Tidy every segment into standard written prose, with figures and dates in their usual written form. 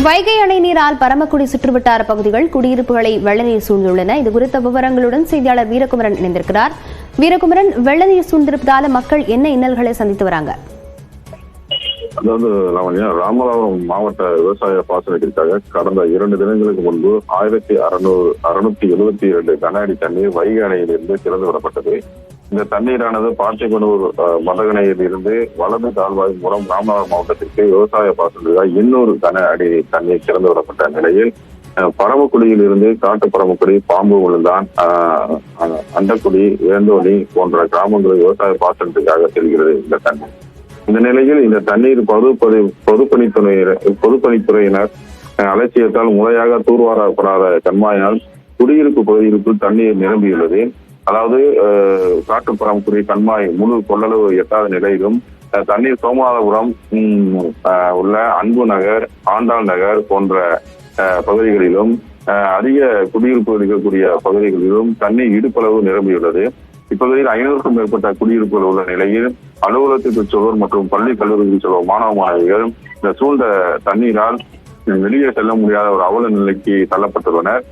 வைகை அணை நீரால் பரமக்குடி சுற்றுவட்டார பகுதிகள் குடியிருப்புகளை வெள்ளநீர் சூழ்ந்துள்ளன. இது குறித்த விவரங்களுடன் செய்தியாளர் வீரகுமரன் இணைந்திருக்கிறார். வீரகுமரன், வெள்ளநீர் சூழ்ந்திருப்பதால மக்கள் என்ன இன்னல்களை சந்தித்து வராங்க? அதாவது ராமநாதபுரம் மாவட்ட விவசாய பாசனத்திற்காக கடந்த 2 தினங்களுக்கு முன்பு 1672 கன அடி தண்ணீர் வைகை அணையிலிருந்து திறந்து விடப்பட்டது. இந்த தண்ணீரானது பாட்டைக்கொண்டூர் மதகணையில் இருந்து வலது கால்வாய் மூலம் ராமநாதபுரம் மாவட்டத்திற்கு விவசாய பாசனத்திற்காக 200 கன அடி தண்ணீர் திறந்து விடப்பட்ட நிலையில் பரமக்குடியில் இருந்து காட்டு பரமக்குடி, பாம்பு விழுந்தான், அண்டக்குடி, வேந்தோலி போன்ற கிராமங்களில் விவசாய பாசனத்திற்காக செல்கிறது இந்த தண்ணீர். இந்த நிலையில் இந்த தண்ணீர் பொதுப்பணித்துறையினர் அலட்சியத்தால் முறையாக தூர்வாரப்படாத கண்மாயினால் குடியிருப்பு பகுதிகளுக்கு தண்ணீர் நிரம்பியுள்ளது. அதாவது காட்டு பரமக்குடி கண்மாய் முழு கொள்ளளவு எட்டாத நிலையிலும் தண்ணீர் சோமநாதபுரம் உள்ள அன்பு நகர், ஆண்டாள் நகர் போன்ற பகுதிகளிலும் அதிக குடியிருப்பு இருக்கக்கூடிய பகுதிகளிலும் தண்ணீர் இடுப்பளவு நிரம்பியுள்ளது. இப்பகுதியில் 500க்கும் மேற்பட்ட குடியிருப்புகள் உள்ள நிலையில் அலுவலகத்துக்கு செல்வோர் மற்றும் பள்ளி கல்லூரிக்கு செல்வோர் மாணவ மாணவிகள் இந்த சூழ்ந்த தண்ணீரால் வெளியே செல்ல முடியாத ஒரு அவல நிலைக்கு தள்ளப்பட்டுள்ளனர்.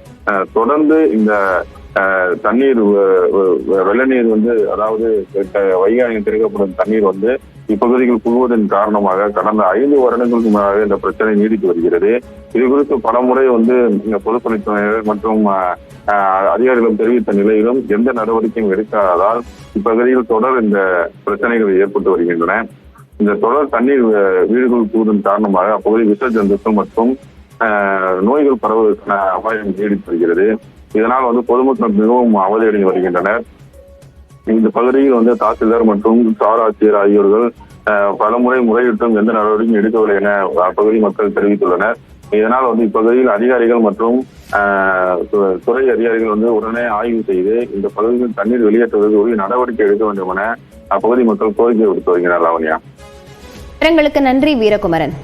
தொடர்ந்து இந்த தண்ணீர் வெள்ள நீர் அதாவது வைகை அணையில் திறக்கப்படும் தண்ணீர் இப்பகுதிகள் புகுவதன் காரணமாக கடந்த 5 வருடங்களுக்கு முன்னாக இந்த பிரச்சனை நீடித்து வருகிறது. இது குறித்து பல முறை பொதுப்பணித்துறையினர் மற்றும் அதிகாரிகளும் தெரிவித்த நிலையிலும் எந்த நடவடிக்கையும் எடுக்காததால் இப்பகுதியில் தொடர் இந்த பிரச்சனைகள் ஏற்பட்டு வருகின்றன. இந்த தொடர் தண்ணீர் வீடுகள் புகுவதன் காரணமாக அப்பகுதி விஷ ஜந்துக்கள் மற்றும் நோய்கள் பரவுவதற்கான அபாயம் நீடித்து வருகிறது. இதனால் பொதுமக்கள் மிகவும் அவதியடைந்து வருகின்றனர். இந்த பகுதியில் தாசில்தார் மற்றும் சார் ஆட்சியர் ஆகியோர்கள் பலமுறை முறையிட்டும் எந்த நடவடிக்கையும் எடுக்கவில்லை என அப்பகுதி மக்கள் தெரிவித்துள்ளனர். இதனால் இப்பகுதியில் அதிகாரிகள் மற்றும் துறை அதிகாரிகள் உடனே ஆய்வு செய்து இந்த பகுதியில் தண்ணீர் வெளியேற்றுவதற்கு உரிய நடவடிக்கை எடுக்க வேண்டும் என அப்பகுதி மக்கள் கோரிக்கை விடுத்து வருகிறார். லாவண்யா, நன்றி வீரகுமரன்.